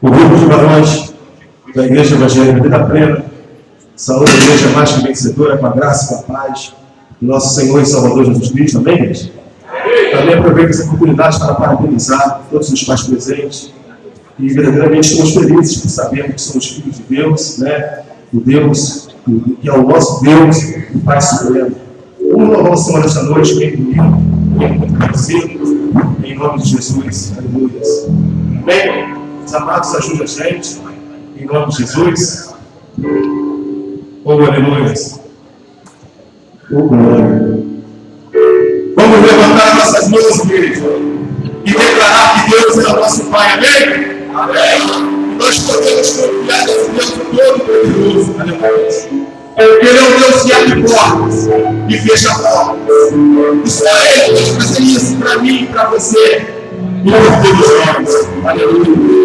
O grupo de varões da Igreja Evangélica Vida Plena, saúde a igreja mais que vencedora, com a graça e com a paz do nosso Senhor e Salvador Jesus Cristo. Amém, igreja? Também aproveito essa oportunidade para parabenizar todos os pais presentes e verdadeiramente estamos felizes por sabermos que somos filhos de Deus, né? O Deus que é o nosso Deus, o Pai Supremo. Vamos louvar o Senhor nesta noite, bem bonito, bem muito conhecido, em nome de Jesus. Aleluia. Amém? Os amados, ajude a gente, em nome de Jesus. Oh, aleluia. Oh, glória. Vamos levantar nossas mãos, igreja, e declarar que Deus é o nosso Pai. Amém? Amém. Nós podemos confiar nesse Deus todo-poderoso. Aleluia. Ele é o Deus que abre portas e fecha portas. E só Ele pode fazer isso para mim e para você. E por todos nós. Aleluia.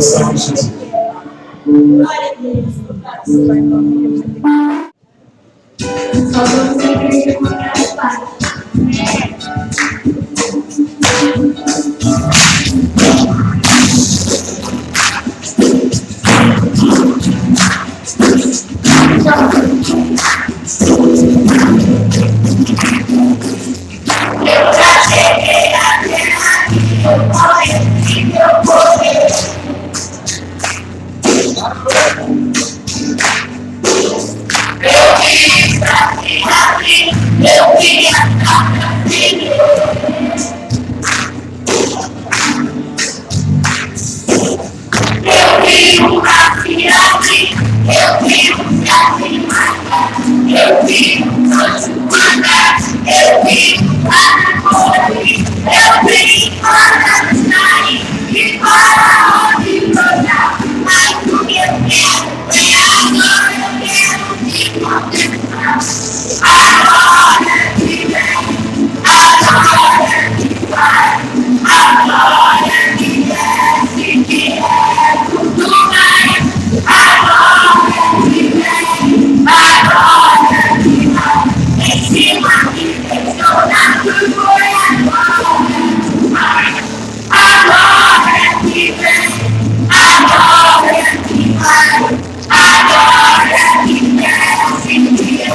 sangue de Jesus. Glória a Deus. Só vamos à igreja com a paz. Eu já cheguei a terra que eu conheci meu poder. Eu vim pra te abrir, eu vim pra te eu vim pra te abrir, eu vim pra te matar, eu vim pra te matar, eu vim para morrer, eu vim para sair e para onde voltar, mas o que eu quero é agora, eu quero te contemplar, agora que vem, agora que vai, agora que desce, que é tudo mais, agora que vem, agora que vai. Em cima de estou na tua agora que vem, agora que vai, agora que desce, que é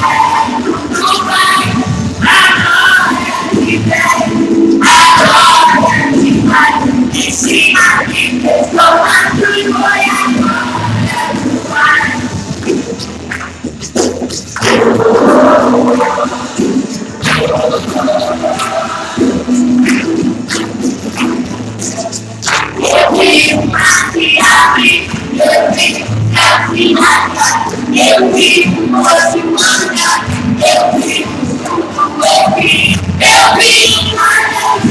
tudo vai, agora que vem, agora que vai. Em cima de estou na tua agora. Eu vim pra te abrir, eu vim pra te matar, eu vim pra te mandar, eu vim para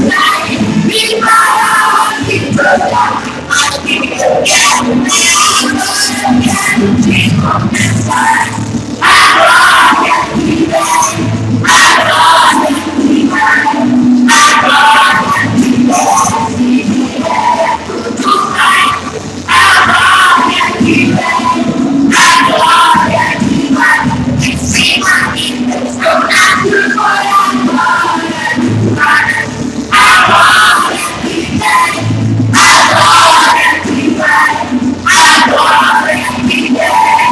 sair, vim para onde voltar, mas que eu quero eu quero te começar, agora que vem, agora que vai, agora que desce, que é tudo vai, agora que vem, agora que vai, em cima de estou na tua agora que vem, agora que vai, agora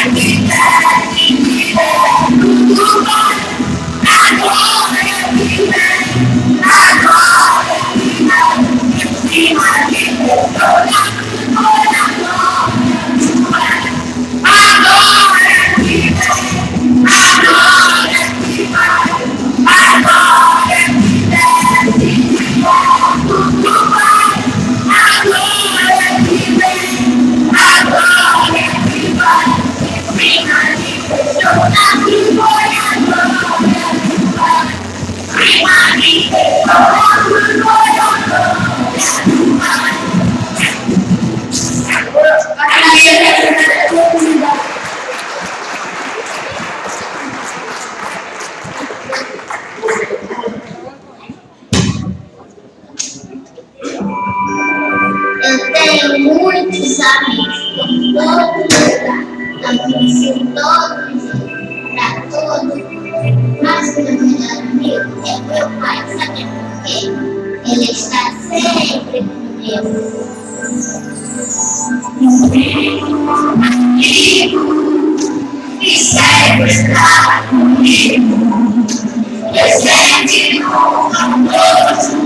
que desce, que é tudo vai, agora que vem, agora que vai, em cima de estou na tua agora. Eu tenho muitos amigos por todo lugar, amigos em todos, para todos, mas meu melhor amigo é meu pai, sabe por quê? Ele está sempre comigo. E sempre está comigo. Eu sempre amoroso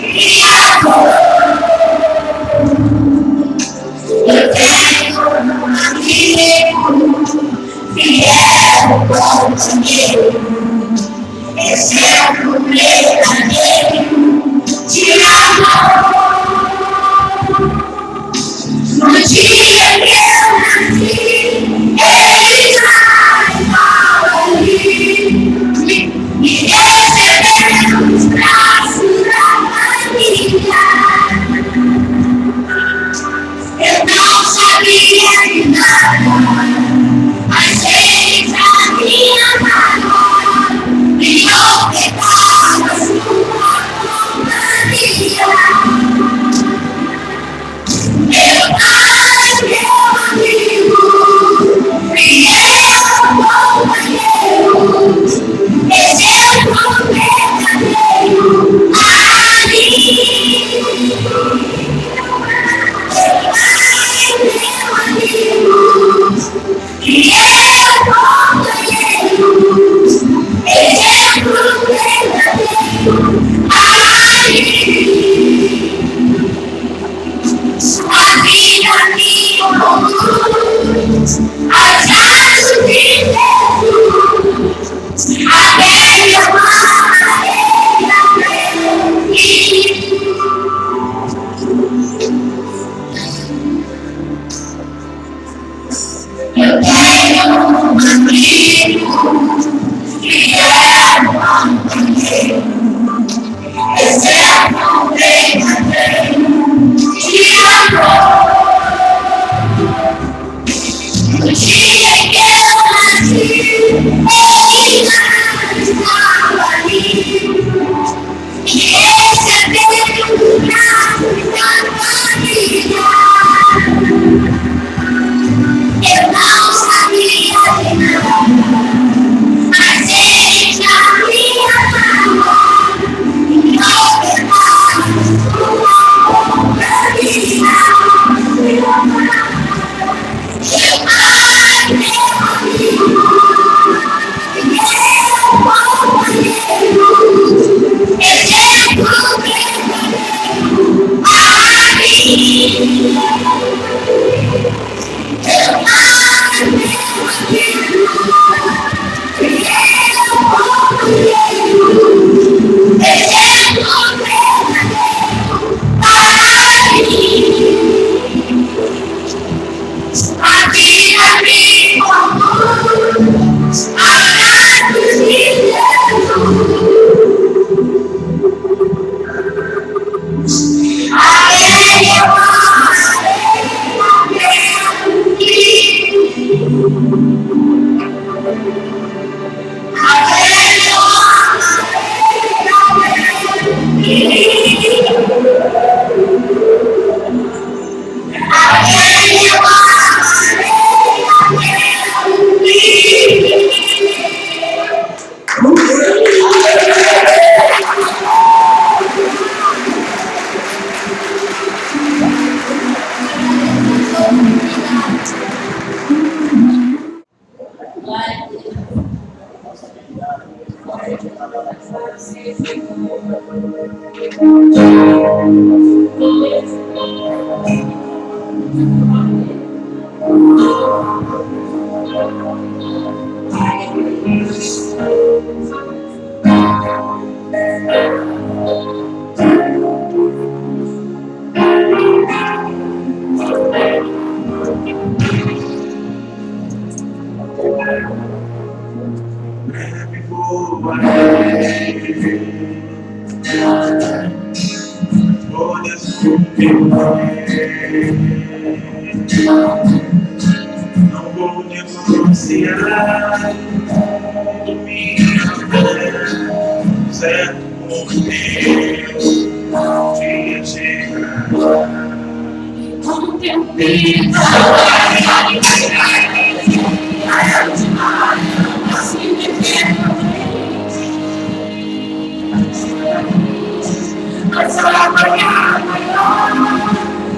e amor. Eu tenho um amigo fiel companheiro, exemplo verdadeiro de amor. No dia que eu nasci, ele já estava ali, me recebeu nos braços da família. Eu não sabia de nada, mas ele já me amava, me ofertava sua companhia. Meu pai, meu amigo, fiel companheiro, exemplo verdadeiro a mim. Meu amigo, fiel companheiro, exemplo verdadeiro a mim. Sua vida me conduz aos braços de Jesus, até me amar ele eu tenho um amigo que é um companheiro, exemplo verdadeiro de amor. No dia que eu nasci, ele já estava ali, me recebeu no braço da família. Eu não sabia de nada, mas ele já me amava, me ofertava sua companhia. Meu pai, meu amigo, meu companheiro, exemplo verdadeiro a mim. Meu pai, meu amigo, fiel companheiro, exemplo verdadeiro a mim. A vida me conduz aos braços de Jesus, até eu amarei até o Não vou negociar minha fé, certo por Deus, um dia chegará. Com teu filho, assim me mas amanhã maior,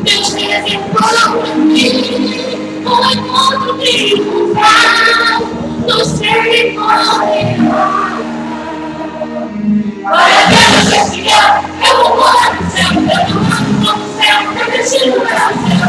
Deus reservou para mim um encontro triunfal no cerimonial. Para Deus esse ano, eu vou morar no céu, eu não ando no céu, eu destino para o céu.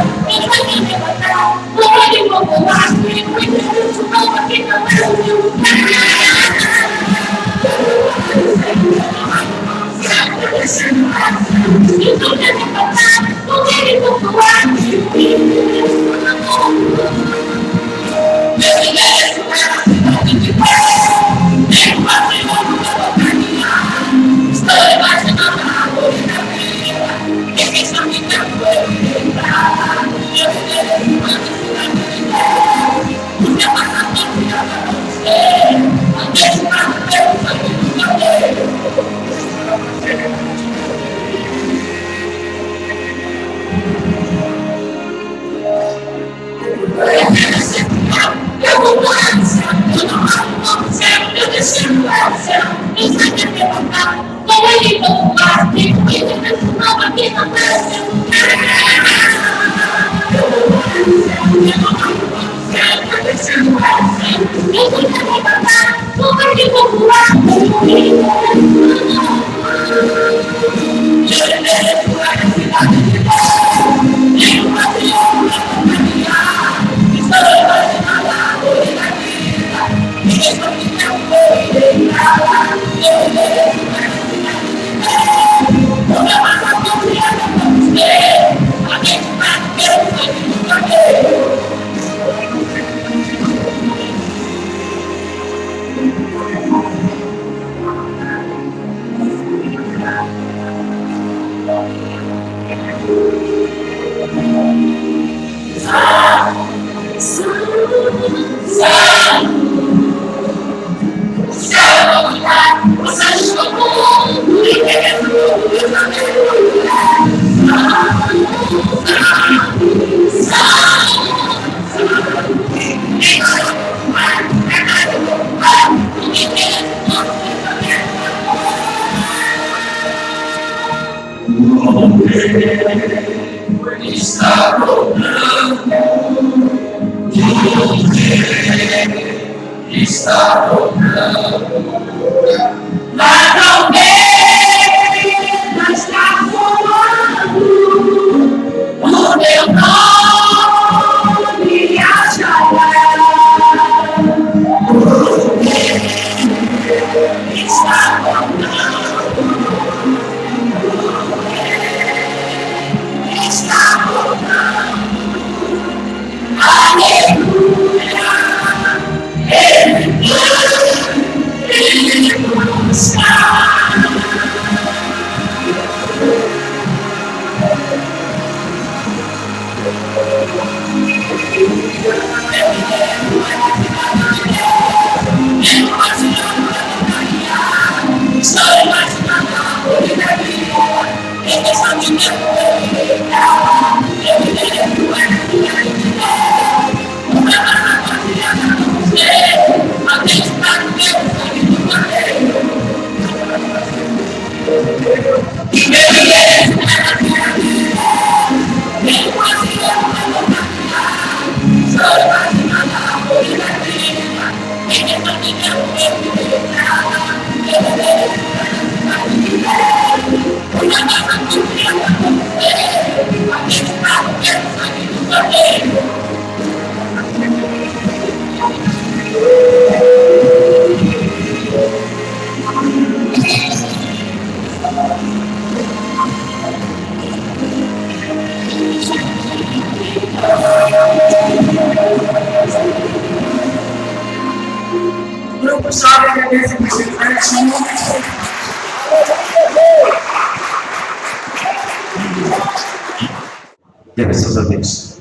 Graças a Deus.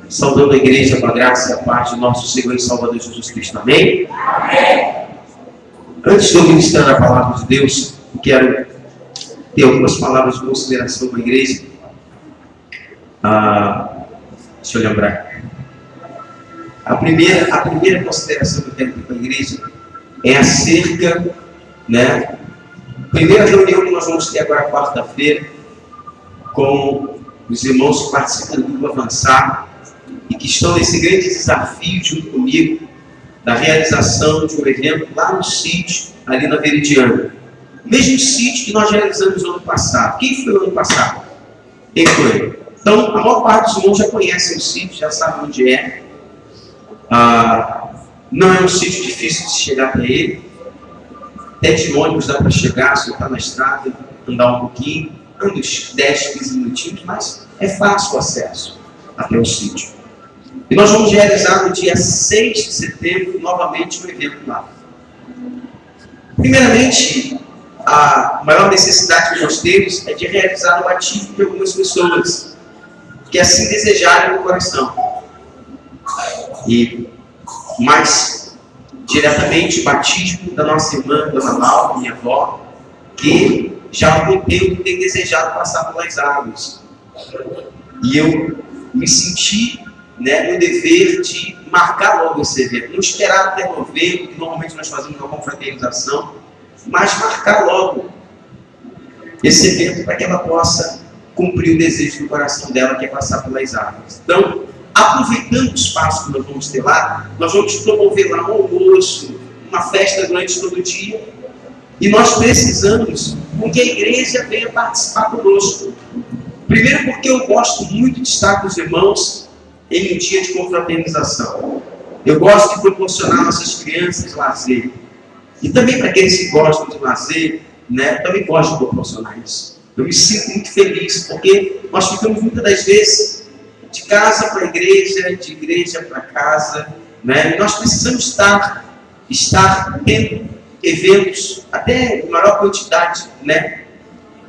Saudando a igreja com a graça e a paz de nosso Senhor e Salvador Jesus Cristo. Amém? Amém. Antes de eu ministrar a palavra de Deus, eu quero ter algumas palavras de consideração com a igreja. Deixa eu lembrar. A primeira consideração que eu quero ter com a igreja é acerca, primeira reunião que nós vamos ter agora quarta-feira com os irmãos que participam do grupo Avançar e que estão nesse grande desafio junto comigo da realização de um evento lá no sítio, ali na Veridiana. O mesmo sítio que nós realizamos no ano passado. Quem foi no ano passado? Quem foi? Então, a maior parte dos irmãos já conhecem o sítio, já sabem onde é. Não é um sítio difícil de chegar até ele. Até de ônibus dá para chegar, se está na estrada, andar um pouquinho, anda uns 10, 15 minutinhos, mas é fácil o acesso até o sítio. E nós vamos realizar no dia 6 de setembro, novamente, um evento lá. Primeiramente, a maior necessidade que nós temos é de realizar o batismo de algumas pessoas que assim desejarem no coração. E mais diretamente o batismo da nossa irmã, Dona Laura, minha avó, que já há algum tempo tem desejado passar pelas águas. E eu me senti, no dever de marcar logo esse evento. Não esperar até novembro, que normalmente nós fazemos uma confraternização, mas marcar logo esse evento para que ela possa cumprir o desejo do coração dela, que é passar pelas águas. Então, aproveitando o espaço que nós vamos ter lá, nós vamos promover lá um almoço, uma festa durante todo o dia, e nós precisamos que a igreja venha participar conosco. Primeiro porque eu gosto muito de estar com os irmãos em um dia de confraternização. Eu gosto de proporcionar às nossas crianças lazer. E também para aqueles que gostam de lazer, eu também gosto de proporcionar isso. Eu me sinto muito feliz, porque nós ficamos muitas das vezes de casa para a igreja, de igreja para casa, E nós precisamos estar tendo eventos, até em maior quantidade,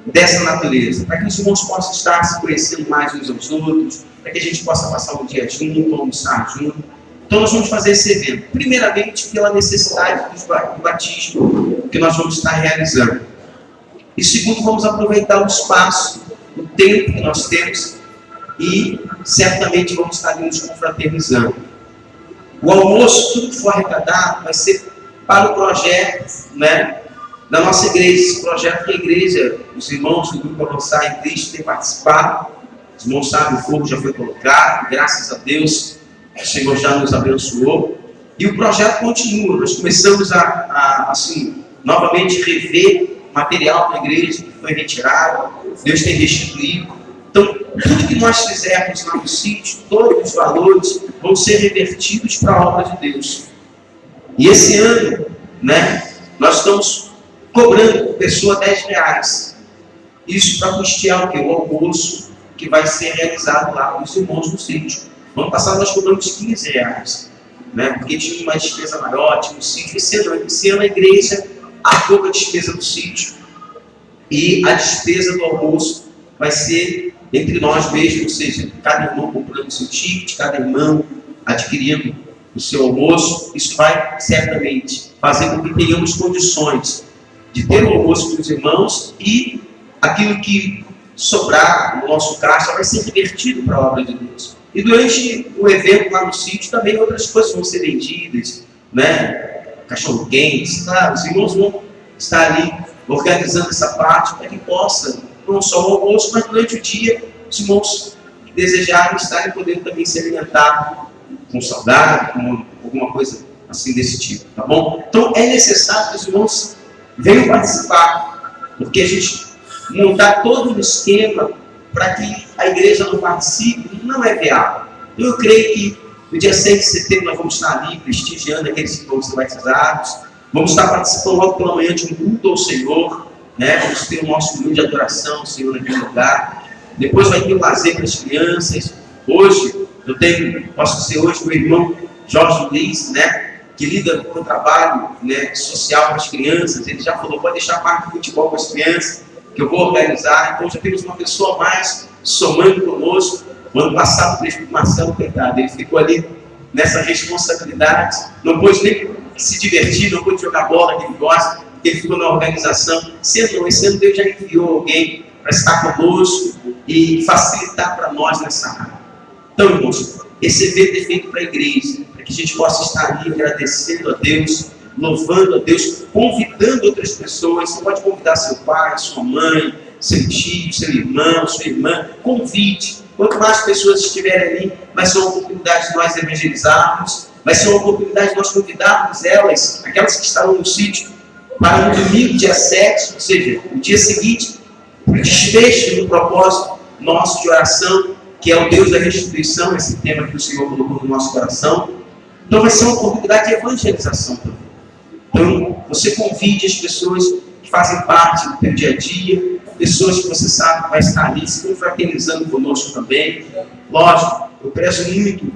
dessa natureza, para que os irmãos possam estar se conhecendo mais uns aos outros, para que a gente possa passar um dia junto, almoçar junto. Então nós vamos fazer esse evento, primeiramente pela necessidade do batismo que nós vamos estar realizando. E segundo, vamos aproveitar o espaço, o tempo que nós temos e certamente vamos estar ali nos confraternizando. O almoço, tudo que for arrecadado, vai ser para o projeto, da nossa igreja. Esse projeto que a igreja, os irmãos do Grupo Avançar em Cristo têm participado. Os irmãos sabem, o fogo já foi colocado, graças a Deus, o Senhor já nos abençoou. E o projeto continua. Nós começamos assim, novamente rever material da igreja que foi retirado. Deus tem restituído. Então, tudo que nós fizermos lá no sítio, todos os valores vão ser revertidos para a obra de Deus. E esse ano, nós estamos cobrando por pessoa R$10. Isso para custear o quê? O almoço que vai ser realizado lá com os irmãos no sítio. No ano passado nós cobramos R$15, porque tinha uma despesa maior, tinha um sítio. Esse ano a igreja arcou a despesa do sítio e a despesa do almoço vai ser entre nós mesmos, ou seja, cada irmão comprando o seu ticket, cada irmão adquirindo o seu almoço. Isso vai certamente fazer com que tenhamos condições de ter o almoço para os irmãos e aquilo que sobrar no nosso caixa vai ser revertido para a obra de Deus. E durante o evento lá no sítio também outras coisas vão ser vendidas, cachorro-quente, claro, os irmãos vão estar ali organizando essa parte para que possa, não só o almoço, mas durante o dia, os irmãos que desejarem estarem podendo também se alimentar com salgado, com alguma coisa assim desse tipo, tá bom? Então é necessário que os irmãos venham participar, porque a gente montar todo um esquema para que a igreja não participe não é viável. Então eu creio que no dia 6 de setembro nós vamos estar ali prestigiando aqueles que vão ser batizados, vamos estar participando logo pela manhã de um culto ao Senhor, vamos ter o nosso momento de adoração ao Senhor naquele lugar. Depois vai ter o lazer para as crianças. Hoje, posso dizer hoje, meu irmão Jorge Luiz, que lida com o trabalho social para as crianças, ele já falou, pode deixar a parte de futebol com as crianças, que eu vou organizar. Então já temos uma pessoa a mais somando conosco. O ano passado, o Marcelo, coitado, ele ficou ali nessa responsabilidade, não pôde nem se divertir, não pôde jogar bola que ele gosta, porque ele ficou na organização. Esse ano Deus já enviou alguém para estar conosco e facilitar para nós nessa área. Então, irmãos, esse evento é feito para a igreja, para que a gente possa estar ali agradecendo a Deus, louvando a Deus, convidando outras pessoas. Você pode convidar seu pai, sua mãe, seu tio, seu irmão, sua irmã. Convide. Quanto mais pessoas estiverem ali, vai ser uma oportunidade de nós evangelizarmos, vai ser uma oportunidade de nós convidarmos elas, aquelas que estarão no sítio, para no domingo, dia 7, ou seja, o dia seguinte, para o desfecho do propósito nosso de oração, que é o Deus da restituição, esse tema que o Senhor colocou no nosso coração. Então vai ser uma oportunidade de evangelização também. Então, você convide as pessoas que fazem parte do teu dia a dia, pessoas que você sabe que vai estar ali se confraternizando conosco também. Lógico, eu peço muito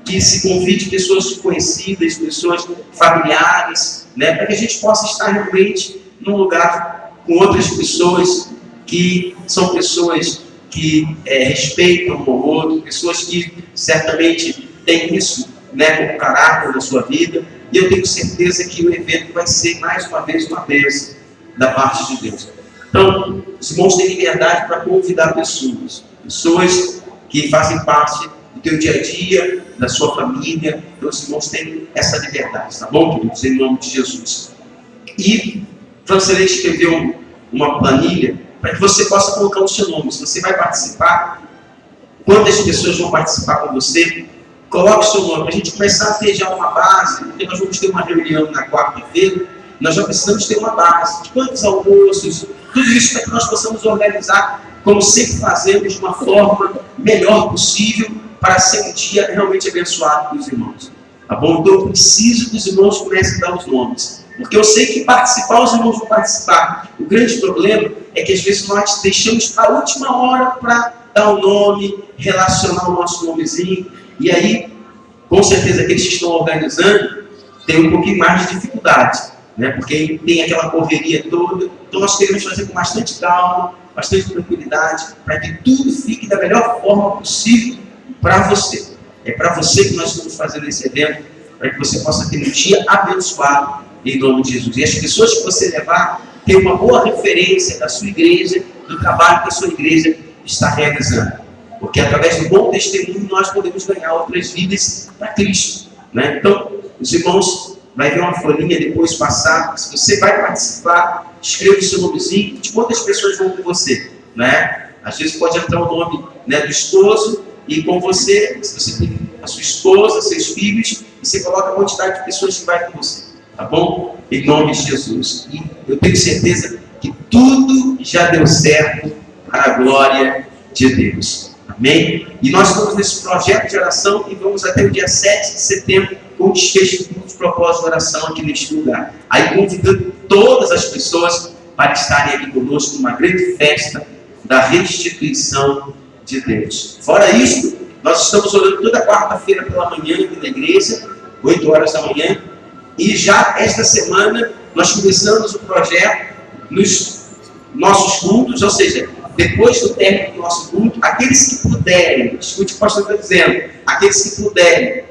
que se convide pessoas conhecidas, pessoas familiares, né, para que a gente possa estar realmente num lugar com outras pessoas que são pessoas que respeitam um ao outro, pessoas que certamente têm isso, né, como caráter da sua vida. E eu tenho certeza que o evento vai ser mais uma vez uma bênção da parte de Deus. Então, os irmãos têm liberdade para convidar pessoas que fazem parte do teu dia a dia, da sua família. Então, os irmãos têm essa liberdade, tá bom, queridos? Em nome de Jesus. E Francelei escreveu uma planilha para que você possa colocar o seu nome. Se você vai participar, quantas pessoas vão participar com você, coloque o seu nome, para a gente começar a ter já uma base, porque nós vamos ter uma reunião na quarta-feira, nós já precisamos ter uma base de quantos almoços, tudo isso para que nós possamos organizar, como sempre fazemos, de uma forma melhor possível, para ser um dia realmente abençoado para os irmãos. Tá bom? Então eu preciso que os irmãos comecem a dar os nomes, porque eu sei que participar, os irmãos vão participar. O grande problema é que às vezes nós deixamos para a última hora para dar o nome, relacionar o nosso nomezinho, e aí, com certeza, aqueles que estão organizando têm um pouquinho mais de dificuldade, né? Porque tem aquela correria toda. Então nós queremos fazer com bastante calma, bastante tranquilidade, para que tudo fique da melhor forma possível para você. É para você que nós estamos fazendo esse evento, para que você possa ter um dia abençoado em nome de Jesus. E as pessoas que você levar tenham uma boa referência da sua igreja, do trabalho que a sua igreja está realizando. Porque através do bom testemunho nós podemos ganhar outras vidas para Cristo, né? Então, os irmãos, vai ver uma folhinha depois passar. Se você vai participar, escreva o seu nomezinho, de quantas pessoas vão com você, né? Às vezes pode entrar o nome, né, do esposo e com você, se você tem a sua esposa, seus filhos, você coloca a quantidade de pessoas que vai com você, tá bom? Em nome de Jesus. E eu tenho certeza que tudo já deu certo para a glória de Deus. Amém? E nós estamos nesse projeto de oração e vamos até o dia 7 de setembro com o desfecho dos propósitos de oração aqui neste lugar. Aí convidando todas as pessoas para estarem aqui conosco numa grande festa da restituição de Deus. Fora isso, nós estamos orando toda quarta-feira pela manhã aqui na igreja, 8 horas da manhã, e já esta semana nós começamos o projeto nos nossos cultos, ou seja, depois do término do nosso culto, aqueles que puderem, escute o que o pastor está dizendo, aqueles que puderem,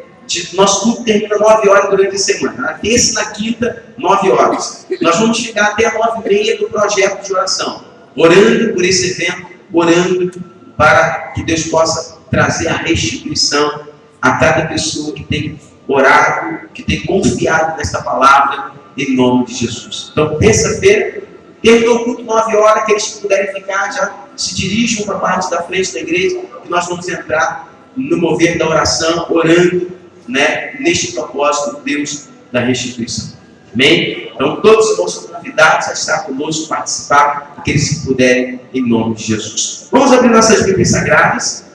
nosso culto termina 9 horas durante a semana, na terça e na quinta, 9 horas. Nós vamos ficar até 9h30 do projeto de oração, orando por esse evento, orando para que Deus possa trazer a restituição a cada pessoa que tem orado, que tem confiado nessa palavra, em nome de Jesus. Então, terça-feira, terminou o culto 9 horas, aqueles que puderem ficar já se dirigem para a parte da frente da igreja, que nós vamos entrar no mover da oração, orando, né, neste propósito de Deus da restituição. Amém? Então todos os irmãos são convidados a estar conosco, participar, aqueles que puderem, em nome de Jesus. Vamos abrir nossas Bíblias Sagradas.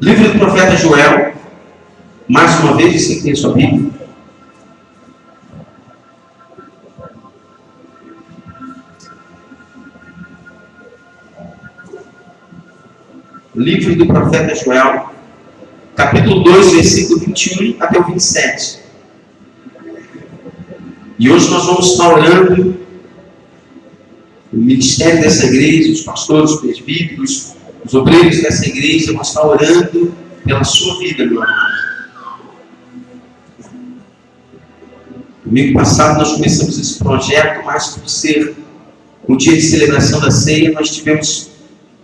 Livro do profeta Joel, mais uma vez, você que tem a sua Bíblia. Livro do profeta Joel, capítulo 2, versículo 21 até o 27. E hoje nós vamos estar orando o ministério dessa igreja, os pastores, os presbíteros, os obreiros dessa igreja, vão estar orando pela sua vida, meu amado. Domingo passado nós começamos esse projeto, mas por ser o dia de celebração da ceia, nós tivemos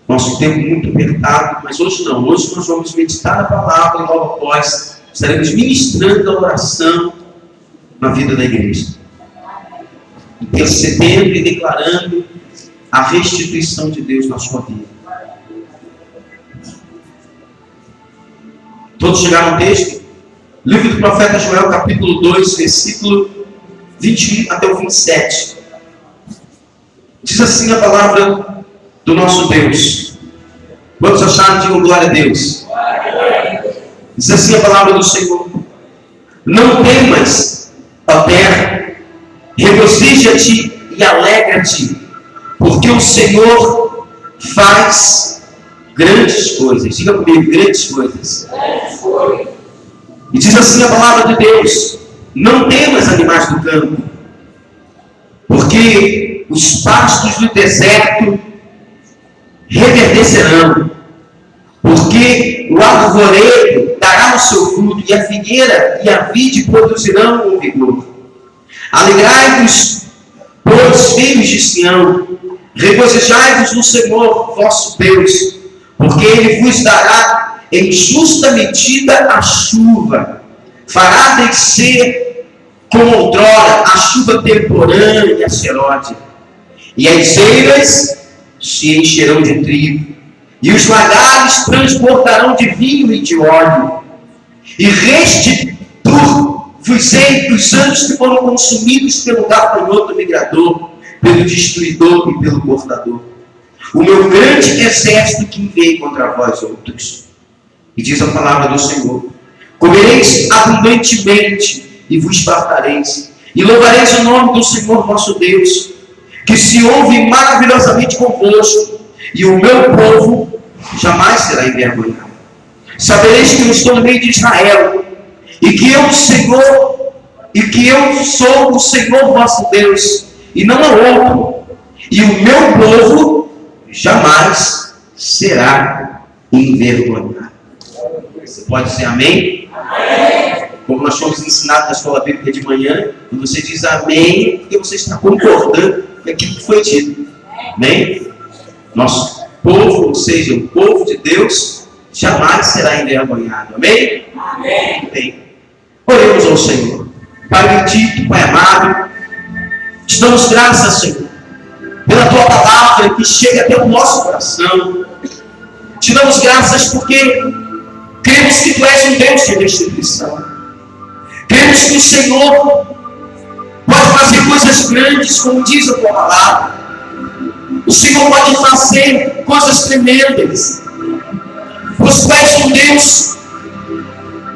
nosso tempo muito apertado, mas hoje não. Hoje nós vamos meditar a palavra e logo após estaremos ministrando a oração na vida da igreja. Intercedendo e declarando a restituição de Deus na sua vida. Todos chegaram ao texto? Livro do profeta Joel, capítulo 2, versículo 21 até o 27. Diz assim a palavra do nosso Deus. Quantos acharam? Digam glória a Deus. Diz assim a palavra do Senhor: não temas, ó terra, regozija-te e alegra-te, porque o Senhor faz grandes coisas. Diga comigo, grandes coisas. E diz assim a palavra de Deus: não temas, animais do campo, porque os pastos do deserto reverdecerão, porque o arvoredo dará o seu fruto, e a figueira e a vide produzirão com vigor. Alegrai-vos, pois, filhos de Sião, regozijai-vos no Senhor vosso Deus, porque Ele vos dará em justa medida a chuva, fará descer como outrora a chuva temporã e a seródia, e as eiras se encherão de trigo, e os lagares transbordarão de vinho e de óleo, e restituir-vos-ei os anos que foram consumidos pelo gafanhoto migrador, pelo destruidor e pelo cortador, o meu grande exército que enviei contra vós outros. E diz a palavra do Senhor: comereis abundantemente e vos fartareis, e louvareis o nome do Senhor vosso Deus, que se ouve maravilhosamente convosco, e o meu povo jamais será envergonhado. Sabereis que eu estou no meio de Israel, e que eu sou o Senhor vosso Deus, e não há outro, e o meu povo jamais será envergonhado. Você pode dizer amém? Amém. Como nós fomos ensinados na escola bíblica de manhã, quando você diz amém, porque você está concordando com aquilo que foi dito. Amém? Nosso povo, ou seja, o povo de Deus, jamais será envergonhado. Amém? Amém. Amém. Oremos ao Senhor. Pai bendito, Pai amado, te damos graças, Senhor, pela tua palavra que chega até o nosso coração. Te damos graças porque cremos que tu és um Deus de restituição. Cremos que o Senhor pode fazer coisas grandes, como diz a tua palavra. O Senhor pode fazer coisas tremendas. Pois tu és um Deus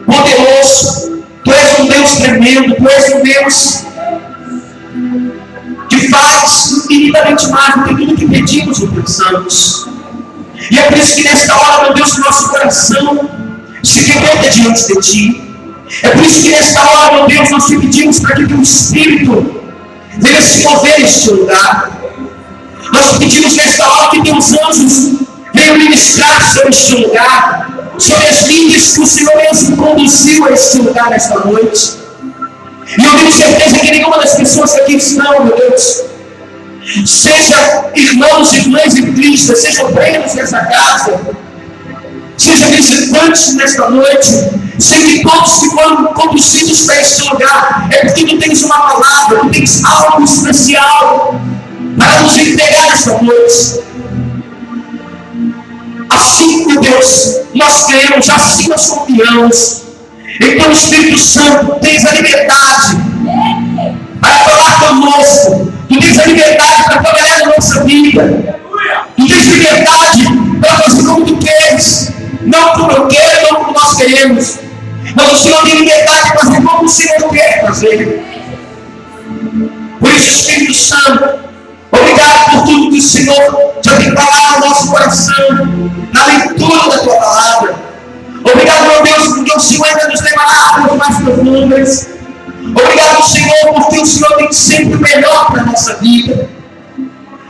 poderoso, tu és um Deus tremendo, tu és um Deus que faz infinitamente mais do que tudo que pedimos ou pensamos. E é por isso que nesta hora, meu Deus, nosso coração se quebranta diante de ti. É por isso que nesta hora, meu Deus, nós te pedimos para que teu Espírito venha se mover neste lugar. Nós te pedimos nesta hora que teus anjos venham ministrar sobre este lugar, sobre as linhas que o Senhor mesmo conduziu a este lugar nesta noite. E eu tenho certeza que nenhuma das pessoas que aqui estão, meu Deus, seja irmãos e irmãs em Cristo, sejam membros dessa casa, sejam visitantes nesta noite, sei que todos que foram conduzidos para este lugar é porque tu tens uma palavra, tu tens algo especial para nos entregar nesta noite. Assim, meu Deus, nós cremos, assim nós confiamos. Então, Espírito Santo, tens a liberdade para falar conosco. Tu tens a liberdade para trabalhar na nossa vida. Tu tens liberdade para fazer como tu queres. Não como eu quero, não como nós queremos. Mas o Senhor tem liberdade de fazer como o Senhor quer fazer. Por isso, Espírito Santo, obrigado por tudo que o Senhor já tem falado no nosso coração, na leitura da tua palavra. Obrigado, meu Deus, porque o Senhor ainda nos levará a águas mais profundas. Obrigado, Senhor, porque o Senhor tem sempre o melhor para a nossa vida.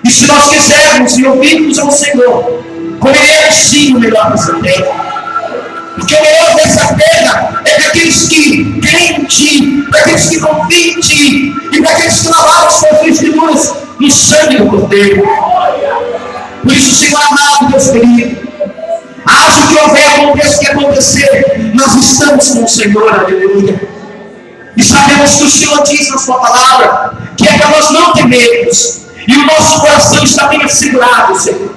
E se nós quisermos e ouvirmos ao Senhor, comeremos sim o melhor dessa terra. Porque o melhor dessa terra é para aqueles que creem em Ti, para aqueles que confiam em Ti, e para aqueles que lavaram os seus filhos de luz no sangue do Cordeiro. Por isso, Senhor amado, Deus querido, haja o que houver, aconteça o que acontecer, nós estamos com o Senhor, aleluia. E sabemos que o Senhor diz na sua palavra que é para nós não temermos, e o nosso coração está bem assegurado, Senhor,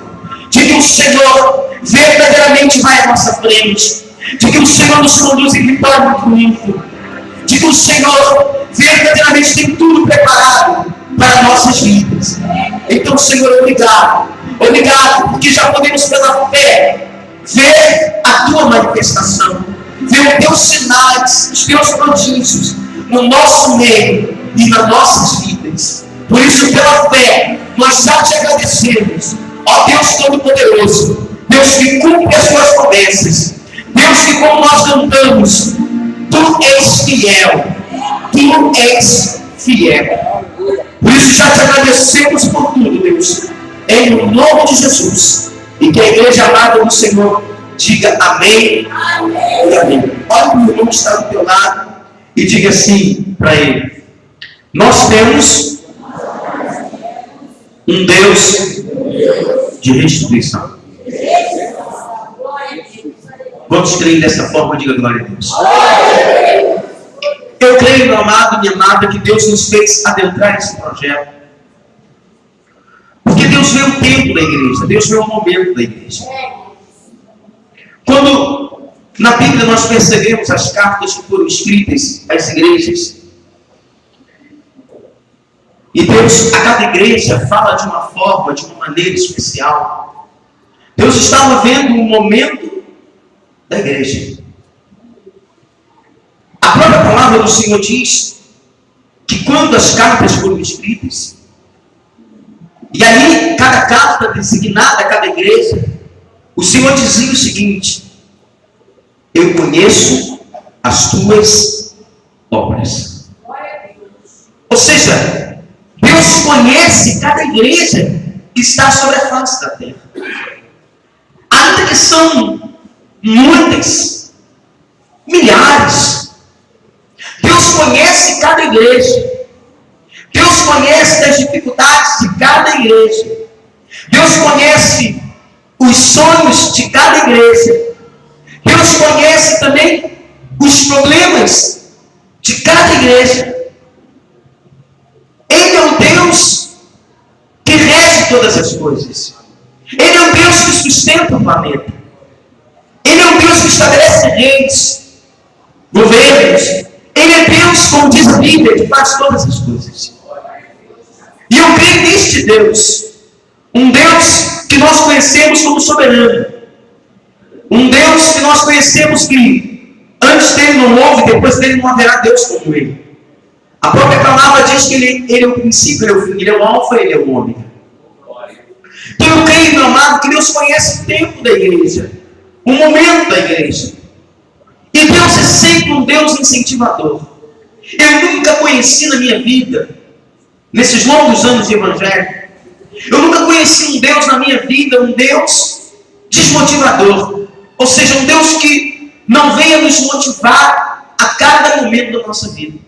de que o Senhor verdadeiramente vai à nossa frente, de que o Senhor nos conduz em vitória no triunfo, de que o Senhor verdadeiramente tem tudo preparado para nossas vidas. Então, Senhor, obrigado. Obrigado, porque já podemos pela fé ver a tua manifestação, ver os teus sinais, os teus prodígios no nosso meio e nas nossas vidas. Por isso, pela fé, nós já te agradecemos, ó Deus Todo-Poderoso, Deus que cumpre as suas promessas, Deus que, como nós cantamos, tu és fiel, tu és fiel. Por isso já te agradecemos por tudo, Deus, em nome de Jesus. E que a igreja amada do Senhor diga amém, amém. E amém. Olha para o irmão que está do teu lado e diga assim para ele: nós temos um Deus de restituição. Quantos creem dessa forma? Diga glória a Deus. Eu creio, meu amado, minha amada, que Deus nos fez adentrar nesse projeto. Porque Deus vê o tempo da igreja, Deus vê o momento da igreja. Quando na Bíblia nós percebemos as cartas que foram escritas às igrejas, e Deus, a cada igreja, fala de uma forma, de uma maneira especial. Deus estava vendo o momento da igreja. A própria palavra do Senhor diz que quando as cartas foram escritas, e aí cada carta designada a cada igreja, o Senhor dizia o seguinte: eu conheço as tuas obras. Ou seja, Deus conhece cada igreja que está sobre a face da terra. Ainda que são muitas, milhares, Deus conhece cada igreja. Deus conhece as dificuldades de cada igreja. Deus conhece os sonhos de cada igreja. Deus conhece também os problemas de cada igreja. Ele é o Deus que rege todas as coisas. Ele é o Deus que sustenta o planeta. Ele é o Deus que estabelece reis, governos. Ele é Deus, como diz a Bíblia, que faz todas as coisas. E eu creio neste Deus, um Deus que nós conhecemos como soberano, um Deus que nós conhecemos que antes dele não houve, depois dele não haverá Deus como ele. A própria palavra diz que ele é o princípio, ele é o fim, ele é o alfa, ele é o ômega. Então eu creio, meu amado, que Deus conhece o tempo da igreja, o momento da igreja. E Deus é sempre um Deus incentivador. Eu nunca conheci na minha vida, nesses longos anos de evangelho, eu nunca conheci um Deus na minha vida, um Deus desmotivador. Ou seja, um Deus que não venha nos motivar a cada momento da nossa vida.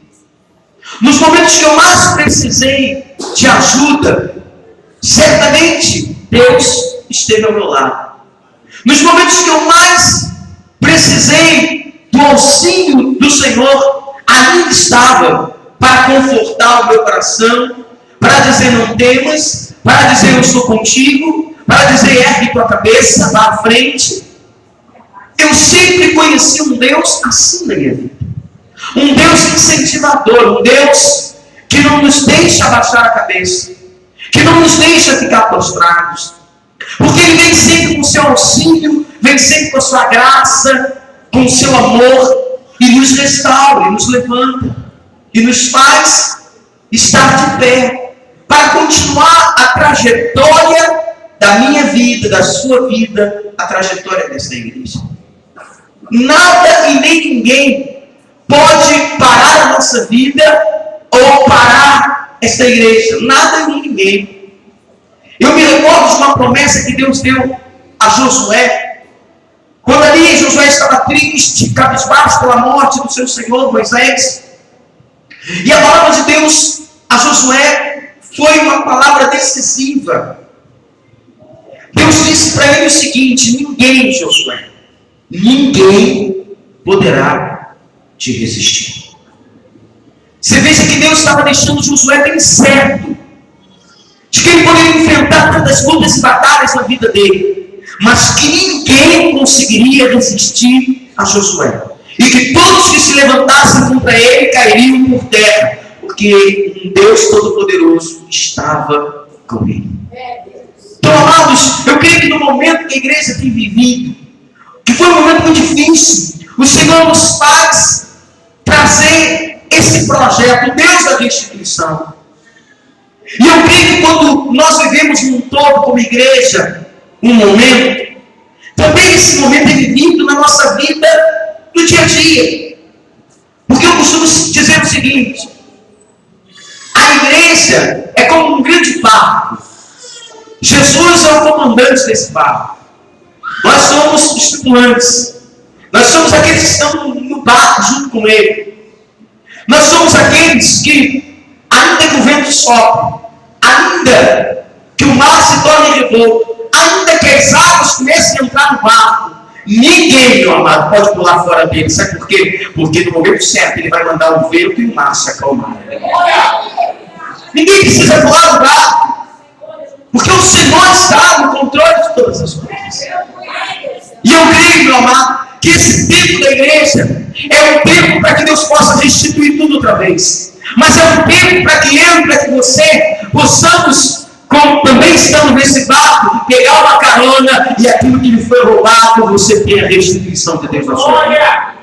Nos momentos que eu mais precisei de ajuda, certamente Deus esteve ao meu lado. Nos momentos que eu mais precisei do auxílio do Senhor, ali estava para confortar o meu coração, para dizer não temas, para dizer eu estou contigo, para dizer ergue tua cabeça, vá à frente. Eu sempre conheci um Deus assim na minha vida. Um Deus incentivador, um Deus que não nos deixa abaixar a cabeça, que não nos deixa ficar prostrados, porque Ele vem sempre com o seu auxílio, vem sempre com a sua graça, com o seu amor, e nos restaura, e nos levanta, e nos faz estar de pé, para continuar a trajetória da minha vida, da sua vida, a trajetória dessa igreja. Nada e nem ninguém pode parar a nossa vida ou parar esta igreja. Nada e nem ninguém. Eu me recordo de uma promessa que Deus deu a Josué. Quando ali Josué estava triste, cabisbaixo pela morte do seu senhor Moisés. E a palavra de Deus a Josué foi uma palavra decisiva. Deus disse para ele o seguinte: ninguém, Josué, ninguém poderá te resistir. Você veja que Deus estava deixando Josué bem certo de que ele poderia enfrentar tantas lutas e batalhas na vida dele, mas que ninguém conseguiria resistir a Josué, e que todos que se levantassem contra ele cairiam por terra. porque um Deus Todo-Poderoso estava com ele. Então, amados, eu creio que no momento que a igreja tem vivido, que foi um momento muito difícil, o Senhor nos faz trazer esse projeto, o Deus da restituição. E eu creio que quando nós vivemos num todo como igreja, um momento, também esse momento é vivido na nossa vida, no dia a dia. Porque eu costumo dizer o seguinte: a igreja é como um grande barco. Jesus é o comandante desse barco. Nós somos os tripulantes. Nós somos aqueles que estão no barco junto com ele. Nós somos aqueles que, ainda que o vento sopre, ainda que o mar se torne revolto, ainda que as águas comecem a entrar no barco, ninguém, meu amado, pode pular fora dele. Sabe por quê? Porque no momento certo ele vai mandar o vento e o mar se acalmar. Ninguém precisa pular do barco, porque o Senhor está no controle de todas as coisas. E eu creio, meu amado, que esse tempo da igreja é um tempo para que Deus possa restituir tudo outra vez. Mas é um tempo para que eu e para que você possamos, como também estamos nesse barco, pegar uma carona e aquilo que lhe foi roubado, você tem a restituição de Deus na sua vida.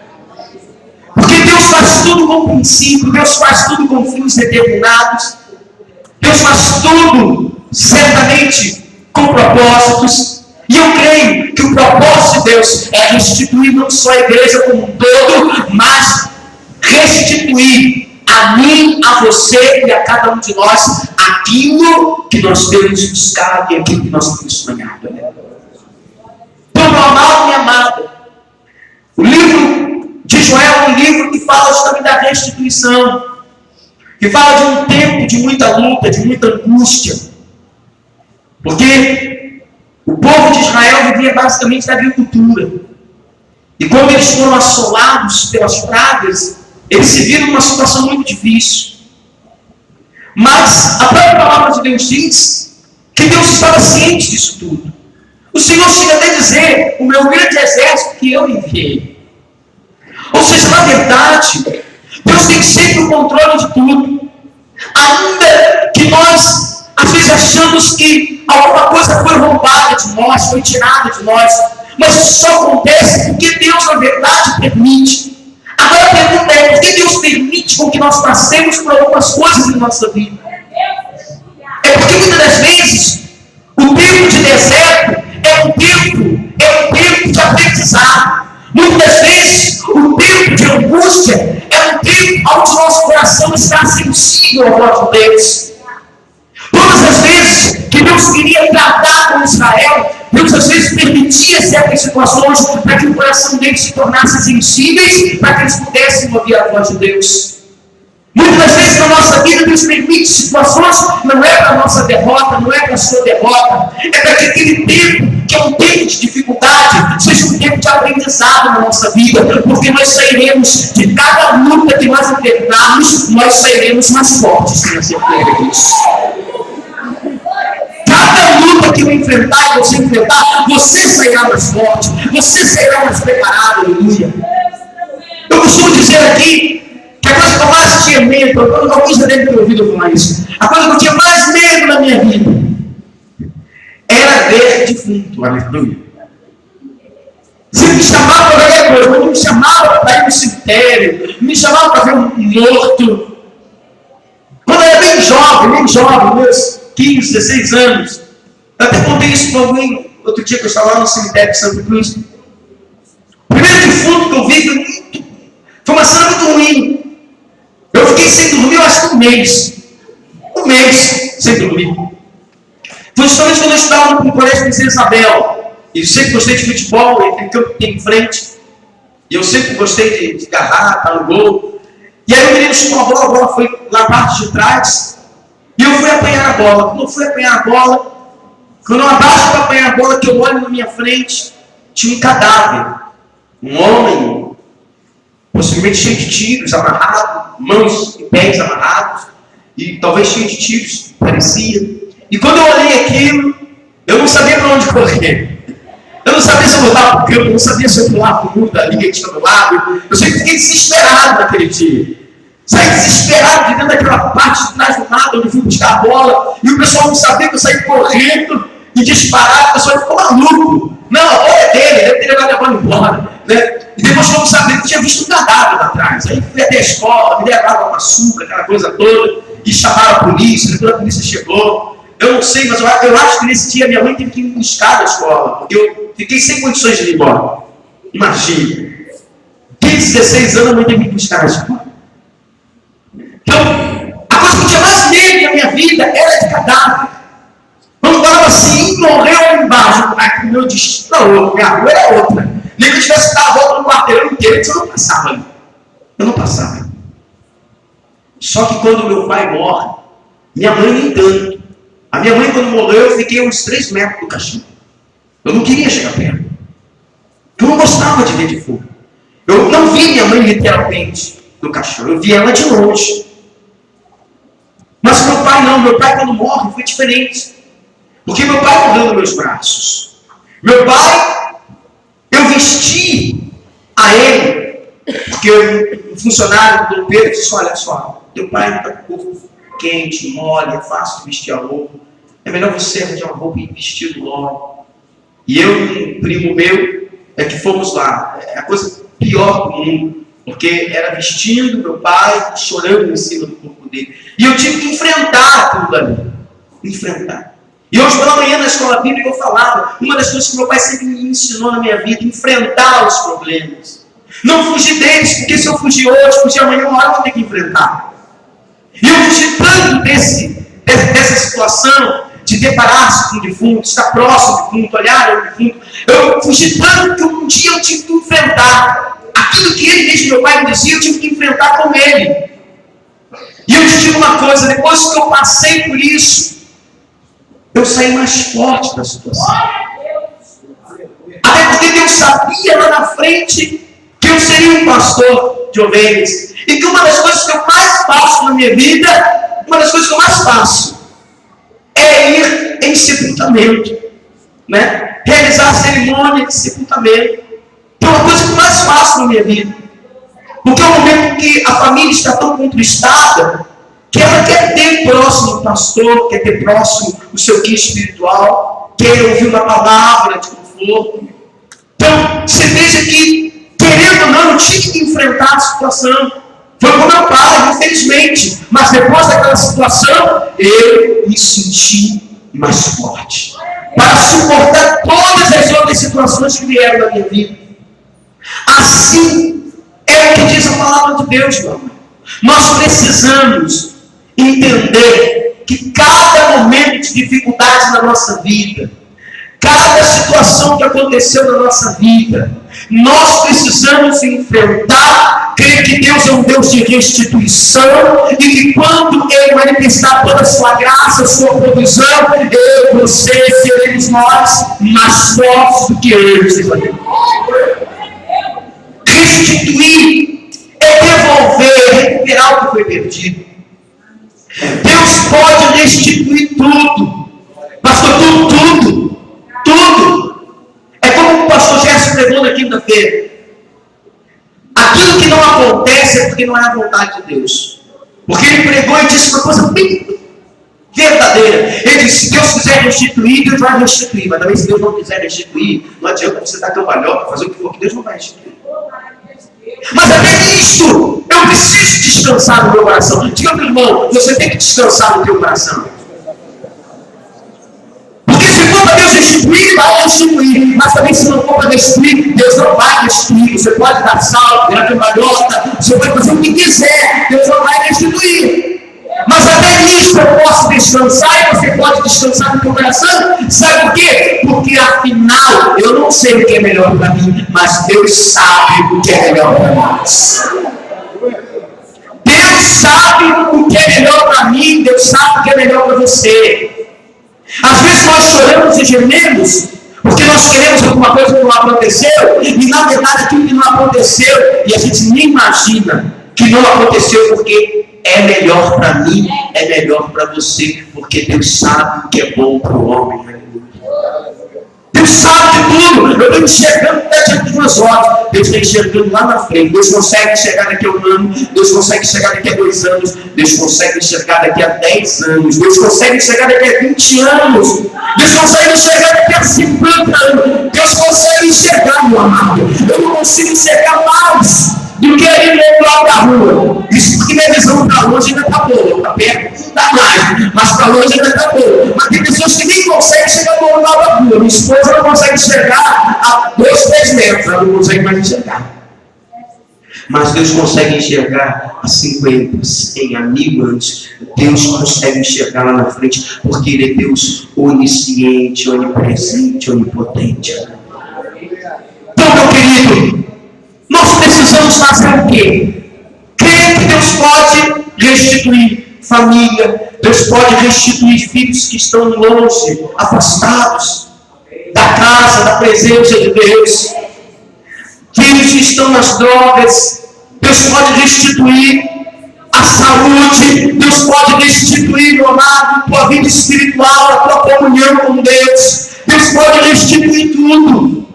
Porque Deus faz tudo com princípio, Deus faz tudo com fins determinados, Deus faz tudo certamente com propósitos. E eu creio que o propósito de Deus é restituir não só a igreja como um todo, mas restituir a mim, a você e a cada um de nós aquilo que nós temos buscado e aquilo que nós temos sonhado. Então, meu amado e amada, o livro de Joel é um livro que fala justamente da restituição, que fala de um tempo de muita luta, de muita angústia, porque o povo de Israel vivia basicamente da agricultura. E quando eles foram assolados pelas pragas, eles se viram numa situação muito difícil. Mas a própria palavra de Deus diz que Deus estava ciente disso tudo. O Senhor chega até a dizer: o meu grande exército que eu enviei. Ou seja, na verdade, Deus tem sempre o controle de tudo. Ainda que nós às vezes achamos que alguma coisa foi roubada de nós, foi tirada de nós, mas isso só acontece porque Deus, na verdade, permite. Agora a pergunta é: por que Deus permite com que nós passemos por algumas coisas em nossa vida? É porque muitas das vezes o tempo de deserto é um tempo de aprendizado. Muitas das vezes o tempo de angústia é um tempo onde nosso coração está sensível ao voz de Deus. Todas as vezes que Deus queria tratar com Israel, Deus às vezes permitia certas situações para que o coração deles se tornasse sensíveis, para que eles pudessem ouvir a voz de Deus. Muitas das vezes na nossa vida Deus permite situações, não é para a nossa derrota, não é para a sua derrota, é para que aquele tempo, que é um tempo de dificuldade, seja um tempo de aprendizado na nossa vida, porque nós sairemos de cada luta que nós enfrentarmos, nós sairemos mais fortes, tenho certeza disso. Cada luta que eu enfrentar e você enfrentar, você sairá mais forte, você sairá mais preparado, aleluia. Eu costumo dizer aqui que a coisa que eu mais tinha medo, alguns já devem ter ouvido eu falar isso, a coisa que eu tinha mais medo na minha vida era ver defunto, aleluia. Você me chamava para ver coisa, não me chamava para ir no cemitério, me chamava para ver um morto. Quando eu era bem jovem, meus 15, 16 anos, eu até contei isso para alguém outro dia que eu estava lá no cemitério de Santa Cruz. O primeiro defunto que eu vi foi uma cena muito ruim. Eu fiquei sem dormir, eu acho que um mês sem dormir. Foi justamente quando eu estava no colégio de Princesa Isabel. E eu sempre gostei de futebol, aquele campo que tem em frente. E eu sempre gostei de agarrar, estar no gol. E aí o menino chutou a bola foi na parte de trás. E eu fui apanhar a bola. Quando eu fui apanhar a bola, quando eu abaixo para apanhar a bola, que eu olho na minha frente, tinha um cadáver. Um homem, possivelmente cheio de tiros, amarrado, mãos e pés amarrados, e talvez cheio de tiros, parecia. E quando eu olhei aquilo, eu não sabia para onde correr. Eu não sabia se eu voltava para o campo, eu não sabia se eu pulava para o muro da liga que tinha do lado. Eu sempre fiquei desesperado naquele dia. Saí desesperado de dentro daquela parte de trás do nada, onde eu fui buscar a bola, e o pessoal não sabia que eu saí correndo e disparado, o pessoal ficou maluco. Não, a bola é dele, deve ter levado a bola embora. Né? E depois fomos saber que tinha visto um cadáver lá atrás. Aí fui até a escola, me levaram com açúcar, aquela coisa toda, e chamaram a polícia, depois a polícia chegou. Eu não sei, mas eu acho que nesse dia minha mãe teve que me buscar da escola, porque eu fiquei sem condições de ir embora. Imagina. 15, 16 anos a mãe teve que me buscar na escola. Então, a coisa que eu tinha mais medo na minha vida era de cadáver. Quando falava assim, morreu embaixo, o meu destino era outro, minha rua era outra. Nem que eu tivesse que dar a volta no quarteirão inteiro, eu não passava ali. Eu não passava. Só que quando meu pai morre, minha mãe nem tanto. A minha mãe, quando morreu, eu fiquei uns 3 metros do caixão. Eu não queria chegar perto. Eu não gostava de ver de fogo. Eu não vi minha mãe literalmente no caixão, eu vi ela de longe. Mas meu pai não, meu pai quando morre foi diferente. Porque meu pai morreu nos meus braços. Meu pai, eu vesti a ele, porque um funcionário do Pedro disse, olha só, teu pai não está com o corpo quente, mole, é fácil de vestir a roupa. É melhor você arranjar uma roupa e vestido logo. E eu e um primo meu, que fomos lá. É a coisa pior do mundo. Porque era vestindo meu pai, chorando em cima do corpo dele. E eu tive que enfrentar aquilo ali. Enfrentar. E hoje pela manhã na escola bíblica eu falava, uma das coisas que meu pai sempre me ensinou na minha vida, enfrentar os problemas. Não fugir deles, porque se eu fugir hoje, fugir amanhã, uma hora eu vou ter que enfrentar. E eu fugi tanto dessa situação de deparar-se com o defunto, estar próximo do defunto, olhar o defunto. Eu fugi tanto que um dia eu tive que enfrentar. Aquilo que ele mesmo, meu pai, me dizia, eu tive que enfrentar com ele. E eu te digo uma coisa, depois que eu passei por isso, eu saí mais forte da situação. Até porque Deus sabia lá na frente que eu seria um pastor de ovelhas. E que uma das coisas que eu mais faço na minha vida, uma das coisas que eu mais faço, é ir em sepultamento. Né? Realizar a cerimônia de sepultamento. É uma coisa que eu mais faço na minha vida. Porque é o momento que a família está tão contristada, que ela quer ter próximo o pastor, quer ter próximo o seu guia espiritual, quer ouvir uma palavra de conforto. Então, você veja que, querendo ou não, eu tive que enfrentar a situação. Foi com meu pai, infelizmente. Mas depois daquela situação, eu me senti mais forte. Para suportar todas as outras situações que vieram na minha vida. Assim é o que diz a palavra de Deus, meu amor. Nós precisamos entender que cada momento de dificuldade na nossa vida, cada situação que aconteceu na nossa vida, nós precisamos enfrentar, crer que Deus é um Deus de restituição e que quando Ele manifestar toda a sua graça, a sua provisão, eu, você, seremos nós mais fortes do que eles. Restituir é devolver, recuperar o que foi perdido. Deus pode restituir tudo. Pastor, tudo. É como o pastor Gerson pregou na quinta-feira. Aquilo que não acontece é porque não é a vontade de Deus. Porque ele pregou e disse uma coisa bem verdadeira. Ele disse, se Deus quiser restituir, Deus vai restituir. Mas também se Deus não quiser restituir, não adianta você dar cambalhota, fazer o que for, que Deus não vai restituir. Mas até nisto, eu preciso descansar no meu coração. Diga para o irmão, você tem que descansar no teu coração. Porque se for para Deus restituir, Ele vai restituir. Mas também se não for para restituir, Deus não vai restituir. Você pode dar salto, dar cambalhota, você pode fazer o que quiser, Deus não vai restituir. Mas até nisso eu posso descansar e você pode descansar no teu coração. Sabe por quê? Porque afinal eu não sei o que é melhor para mim, mas Deus sabe o que é melhor para nós. Deus sabe o que é melhor para mim, Deus sabe o que é melhor para você. Às vezes nós choramos e gememos porque nós queremos alguma coisa que não aconteceu e na verdade aquilo que não aconteceu e a gente nem imagina que não aconteceu porque é melhor para mim, é melhor para você, porque Deus sabe o que é bom para o homem. Deus Deus sabe de tudo. Eu estou enxergando até diante dos meus olhos. Deus está enxergando lá na frente. Deus consegue enxergar daqui a 1 ano. Deus consegue enxergar daqui a 2 anos. Deus consegue enxergar daqui a 10 anos. Deus consegue enxergar daqui a 20 anos. Deus consegue enxergar daqui a 50 anos. Deus consegue enxergar, meu amado. Eu não consigo enxergar mais do que ele do lado da rua. Isso porque minha visão para longe ainda está boa, para perto não dá mais, mas para longe ainda está boa. Mas tem pessoas que nem conseguem chegar do lado da rua. Minha esposa não consegue enxergar a 2, 3 metros, ela não consegue mais enxergar. Mas Deus consegue enxergar a 50, 100, a 1000 anos. Deus consegue enxergar lá na frente, porque Ele é Deus onisciente, onipresente, onipotente. Então, meu querido, nós precisamos fazer o quê? Crer que Deus pode restituir família, Deus pode restituir filhos que estão longe, afastados da casa, da presença de Deus, filhos que estão nas drogas. Deus pode restituir a saúde, Deus pode restituir, meu amado, a tua vida espiritual, a tua comunhão com Deus. Deus pode restituir tudo.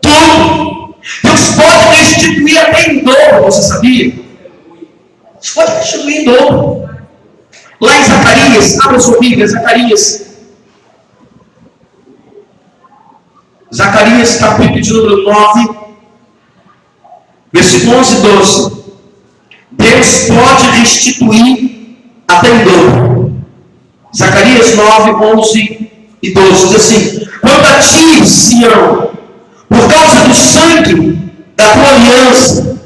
Tudo. Deus pode restituir até em dobro, você sabia? Deus pode restituir em dobro. Lá em Zacarias, abra sua Bíblia, Zacarias capítulo de número 9, versículo 11 e 12. Deus pode restituir até em dobro. Zacarias 9, 11 e 12 diz assim: quanto a ti, Sião, por causa do sangue da tua aliança,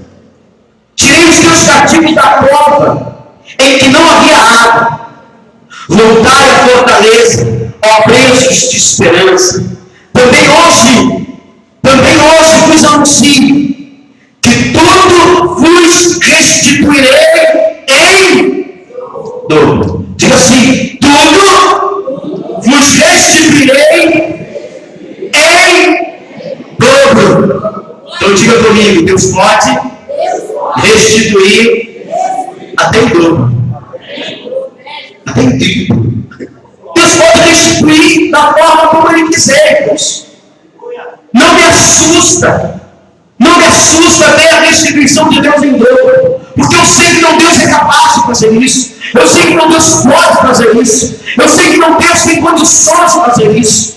tirei os teus cativos da prova, em que não havia água. Voltai à fortaleza, ó presos de esperança. Também hoje vos anuncio que tudo vos restituirei em dobro. Diga assim: tudo vos restituirei em dobro. Então diga comigo: Deus pode restituir até em dobro, até em triplo. Deus pode restituir da forma como Ele quiser, Deus. Não me assusta ver a restituição de Deus em dobro, porque eu sei que não Deus é capaz de fazer isso. Eu sei que não Deus pode fazer isso. Eu sei que não Deus tem condições de fazer isso.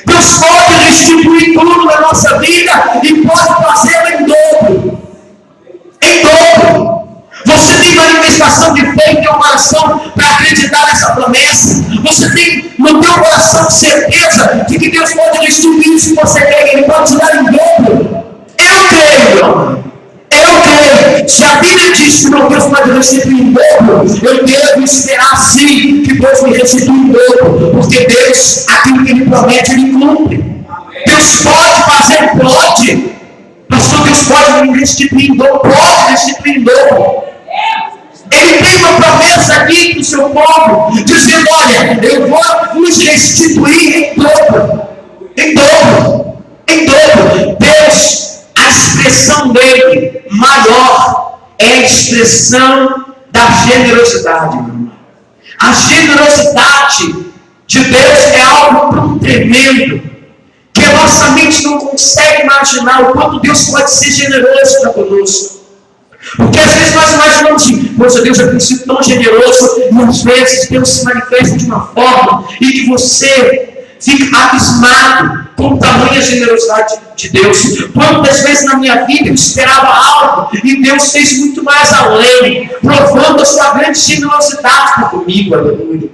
Deus pode restituir tudo na nossa vida e pode fazê-lo em dobro. Em dobro. Você tem manifestação de fé em teu coração para acreditar nessa promessa? Você tem no teu coração certeza de que Deus pode restituir se você quer, Ele pode te dar em dobro? Eu creio. Se a Bíblia diz que meu Deus pode restituir em dobro, eu devo esperar sim que Deus me restitui em dobro, porque Deus, aquilo que Ele promete, Ele cumpre. Deus pode fazer, pode. Pastor, Deus pode me restituir em dobro, pode restituir em dobro. Ele tem uma promessa aqui para o seu povo, dizendo: olha, eu vou vos restituir em dobro. Em dobro. Em dobro. Deus, a expressão dele maior é a expressão da generosidade, meu irmão. A generosidade de Deus é algo tão tremendo que a nossa mente não consegue imaginar o quanto Deus pode ser generoso para conosco. Porque às vezes nós imaginamos assim: poxa, Deus é sido tão generoso, e às vezes Deus se manifesta de uma forma e que você fica abismado com tamanha generosidade de Deus. Quantas vezes na minha vida eu esperava algo e Deus fez muito mais além, provando a sua grande generosidade para comigo, aleluia.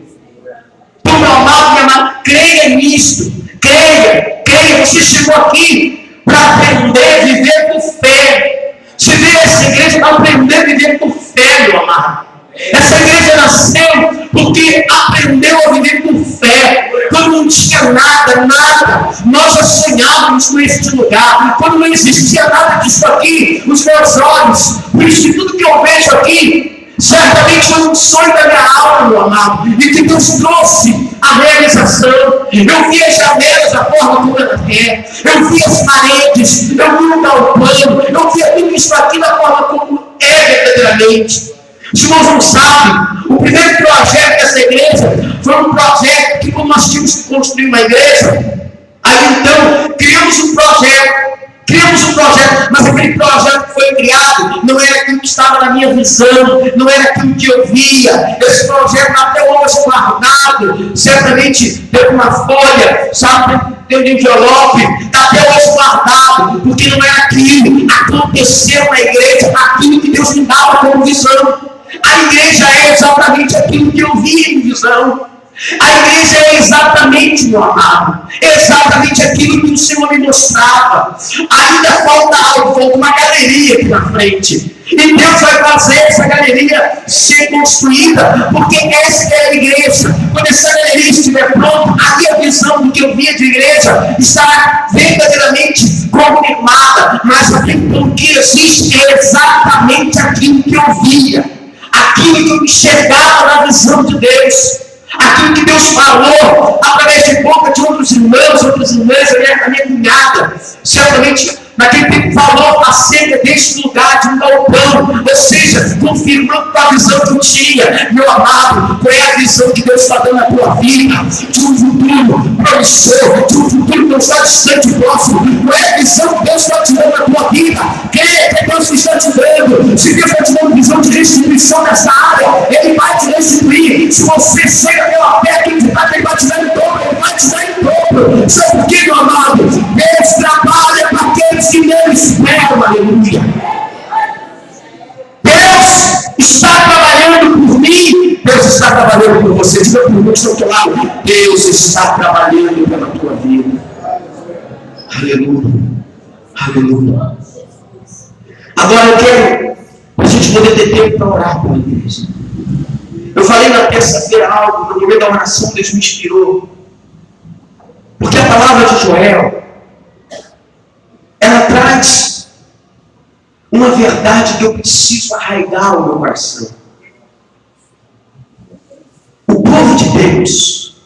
Então, meu amado, minha amada, creia nisto, creia, você chegou aqui para aprender a viver por fé. Você veio a essa igreja para aprender a viver por fé, meu amado. Essa igreja nasceu porque aprendeu a viver por fé. Quando não tinha nada, nós já sonhávamos com este lugar. Quando não existia nada disso aqui, os meus olhos, por isso que tudo que eu vejo aqui, certamente foi um sonho da minha alma, meu amado, e que Deus trouxe a realização. Eu vi as janelas da forma como ela é, eu vi as paredes, eu vi o galpão, eu vi tudo isso aqui da forma como é verdadeiramente. Os irmãos não sabem, o primeiro projeto dessa igreja foi um projeto que, como nós tínhamos que construir uma igreja, Aí então, criamos um projeto, mas aquele projeto que foi criado não era aquilo que estava na minha visão, não era aquilo que eu via. Esse projeto até hoje guardado, certamente deu uma folha, sabe, deu um envelope, está até hoje guardado, porque não era aquilo. Aconteceu na igreja aquilo que Deus me dava como visão. A igreja é exatamente aquilo que eu vi em visão. A igreja é exatamente, meu amado, exatamente aquilo que o Senhor me mostrava. Ainda falta algo, uma galeria aqui na frente. E Deus vai fazer essa galeria ser construída, porque essa é a igreja. Quando essa galeria estiver pronta, aí a visão do que eu via de igreja estará verdadeiramente confirmada. Mas aquilo que existe é exatamente aquilo que eu via, aquilo que eu enxergava na visão de Deus. Aquilo que Deus falou através de boca de outras irmãs, a minha cunhada, certamente naquele tempo falou acerca deste lugar de um galpão, ou seja, confirmando a visão que eu tinha. Meu amado, qual é a visão que Deus está dando na tua vida? De um futuro promissor, de um futuro que não está distante próximo. Qual é a visão que Deus está te dando na tua vida? Quem é que Deus está te dando? Se Deus está te dando visão de restituição nessa área, Ele vai te restituir. Se você chega pela fé, Ele vai te dar em dobro, Ele vai te dar em dobro. Sabe por quê, meu amado? Deus trabalha para aqueles que nele esperam, aleluia. Deus está trabalhando por mim, Deus está trabalhando por você. Diga por mim, do teu lado, Deus está trabalhando pela tua vida. Aleluia, aleluia. Agora eu quero, para a gente poder ter tempo para orar com a igreja. Eu falei na terça-feira algo, no meio da oração, Deus me inspirou. Porque a palavra de Joel, ela traz uma verdade que eu preciso arraigar ao meu coração. O povo de Deus,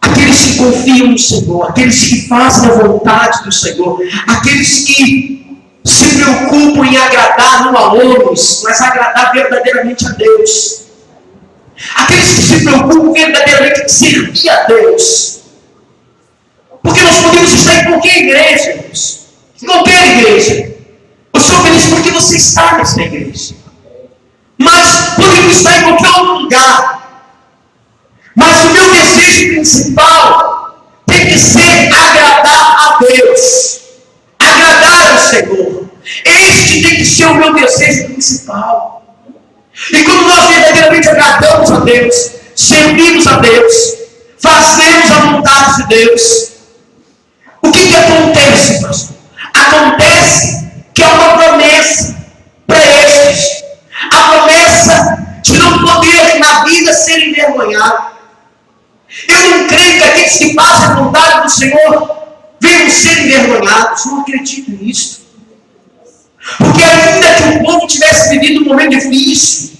aqueles que confiam no Senhor, aqueles que fazem a vontade do Senhor, aqueles que se preocupam em agradar não a homens, mas agradar verdadeiramente a Deus. Aqueles que se preocupam verdadeiramente em servir a Deus. Porque nós podemos estar em qualquer igreja, irmãos. Em qualquer igreja. Eu sou feliz porque você está nessa igreja. Mas podemos estar em qualquer outro lugar. Mas o meu desejo principal tem que ser agradar a Deus. Agradar ao Senhor. Este tem que ser o meu desejo principal. E quando nós verdadeiramente agradamos a Deus, servimos a Deus, fazemos a vontade de Deus, o que acontece, pastor? Acontece que há uma promessa para estes. A promessa de não poder na vida ser envergonhado. Eu não creio que aqueles que fazem a vontade do Senhor venham ser envergonhados. Não acredito nisso. Porque ainda que o povo tivesse vivido um momento difícil,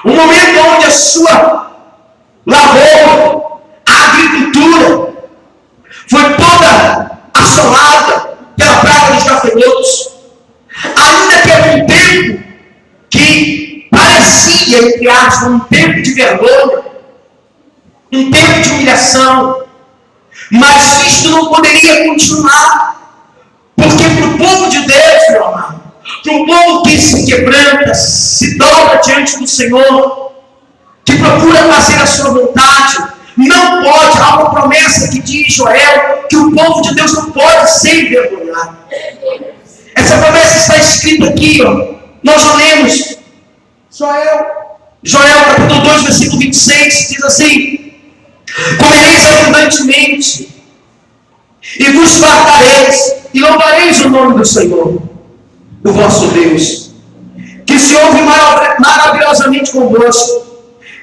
um momento onde a sua lavoura, a agricultura, foi toda assolada pela praga dos gafanhotos, ainda que era um tempo que parecia, entre aspas, um tempo de vergonha, um tempo de humilhação, mas isto não poderia continuar, porque para o povo de Deus, meu amado, para o povo que se quebranta, se dobra diante do Senhor, que procura fazer a sua vontade, não pode. Há uma promessa que diz Joel que o povo de Deus não pode ser envergonhado. Essa promessa está escrita aqui, ó. Nós já lemos Joel capítulo 2, versículo 26, diz assim: comereis abundantemente e vos fartareis e louvareis o nome do Senhor, o vosso Deus, que se ouve maravilhosamente convosco.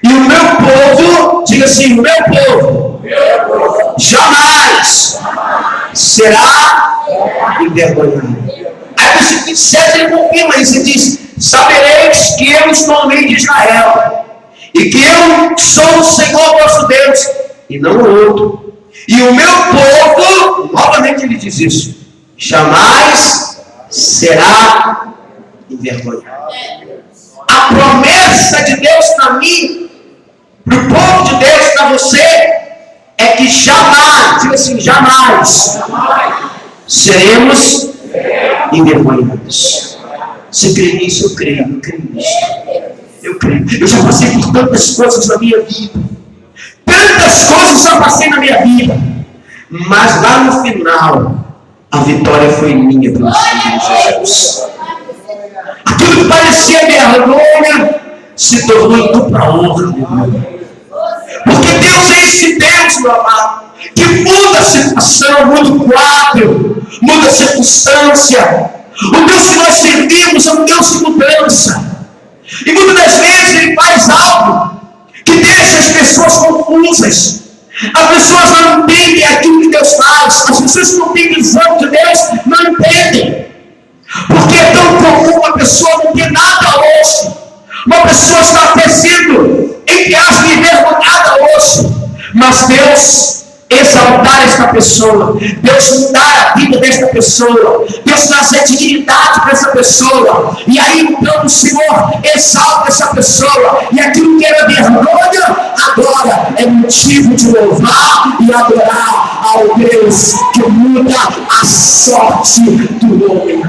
E o meu povo, diga assim, o meu povo jamais será envergonhado. Aí o versículo 27 ele confirma isso, ele diz: sabereis que eu estou no meio de Israel, e que eu sou o Senhor vosso Deus, e não o outro. E o meu povo, novamente ele diz isso, jamais será envergonhado. A promessa de Deus para mim, para o povo de Deus, para você, é que jamais, diga assim, jamais seremos envergonhados. Você crê nisso? Eu creio nisso. Eu creio. Eu já passei por tantas coisas na minha vida. Tantas coisas já passei na minha vida. Mas lá no final, a vitória foi minha pelo Senhor Jesus. Aquilo que parecia vergonha se tornou dupla honra. Porque Deus é esse Deus, meu amado, que muda a situação, muda o quadro, muda a circunstância. O Deus que nós servimos é um Deus de mudança. E muitas das vezes Ele faz algo que deixa as pessoas confusas. As pessoas não entendem aquilo que Deus faz. As pessoas que não têm visão de Deus não entendem. Porque é tão comum uma pessoa não ter nada hoje. Uma pessoa está até sendo, entre aspas, envergonhada hoje. Mas Deus exaltar esta pessoa, Deus mudar a vida desta pessoa, Deus trazer dignidade para essa pessoa, e aí então o Senhor exalta essa pessoa, e aquilo que era vergonha, agora é motivo de louvar e adorar ao Deus que muda a sorte do homem.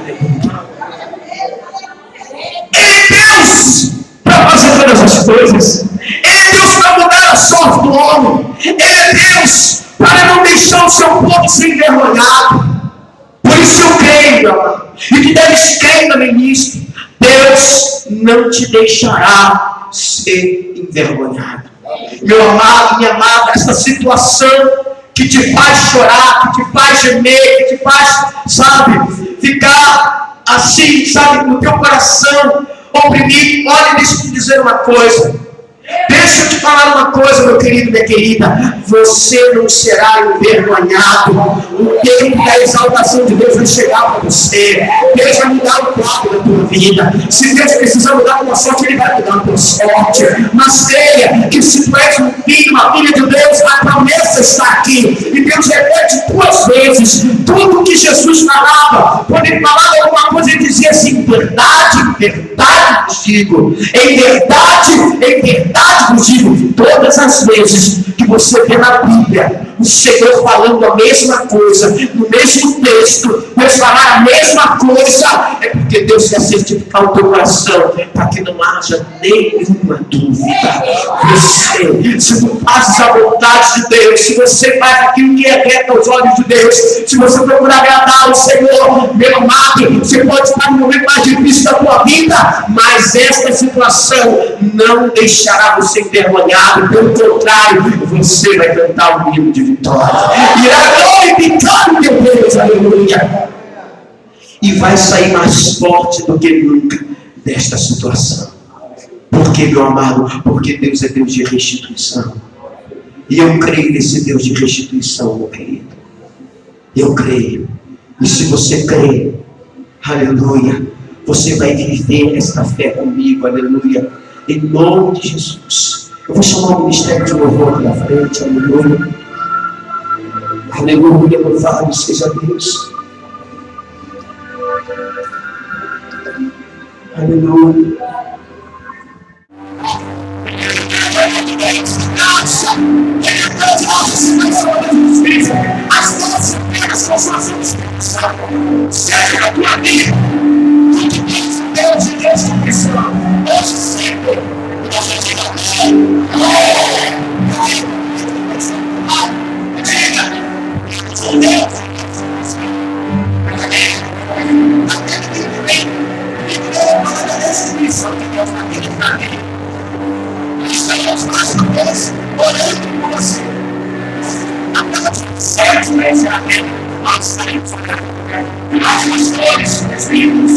Ele é Deus para fazer todas as coisas, Ele é Deus para mudar a sorte do homem, Ele é Deus para não deixar o seu povo ser envergonhado. Por isso eu creio, meu amado, e que deves crer também nisso. Deus não te deixará ser envergonhado. Meu amado, minha amada, essa situação que te faz chorar, que te faz gemer, que te faz, sabe, ficar assim, sabe, no teu coração oprimido. Olha, deixa eu te dizer uma coisa. Deixa eu te falar uma coisa, meu querido, minha querida. Você não será envergonhado. O tempo da exaltação de Deus vai chegar para você. Deus vai mudar o quadro da tua vida. Se Deus precisar mudar a tua sorte, Ele vai mudar a tua sorte. Mas creia que se tu és um filho, uma filha de Deus, a promessa está aqui. E Deus repete 2 vezes tudo o que Jesus falava. Quando Ele falava alguma coisa, Ele dizia assim: verdade, verdade vos digo. Em verdade vos digo. Todas as vezes que você vê na Bíblia o Senhor falando a mesma coisa, no mesmo texto, Deus falar a mesma coisa, é porque Deus quer certificar o teu coração, para que não haja nenhuma dúvida. Você, se tu fazes a vontade de Deus, se você faz aquilo que é reto aos olhos de Deus, se você procurar agradar o Senhor, meu amado, você pode estar no momento mais difícil da tua vida, mas esta situação não deixará você envergonhado. Pelo contrário, você vai cantar um hino de vitória, irá glorificar o teu Deus, aleluia, e vai sair mais forte do que nunca desta situação. Porque, meu amado, porque Deus é Deus de restituição, e eu creio nesse Deus de restituição, meu querido. Eu creio, e se você crê, aleluia, você vai viver esta fé comigo, aleluia, em nome de Jesus. Eu vou chamar o ministério de louvor aqui na frente, aleluia. Aleluia, louvado seja Deus. Aleluia. As nossas vidas são suas. Seja na tua vida, Deus e Deus te pressiona. Hoje sempre, orando por você. Certo, mas as flores, os livros,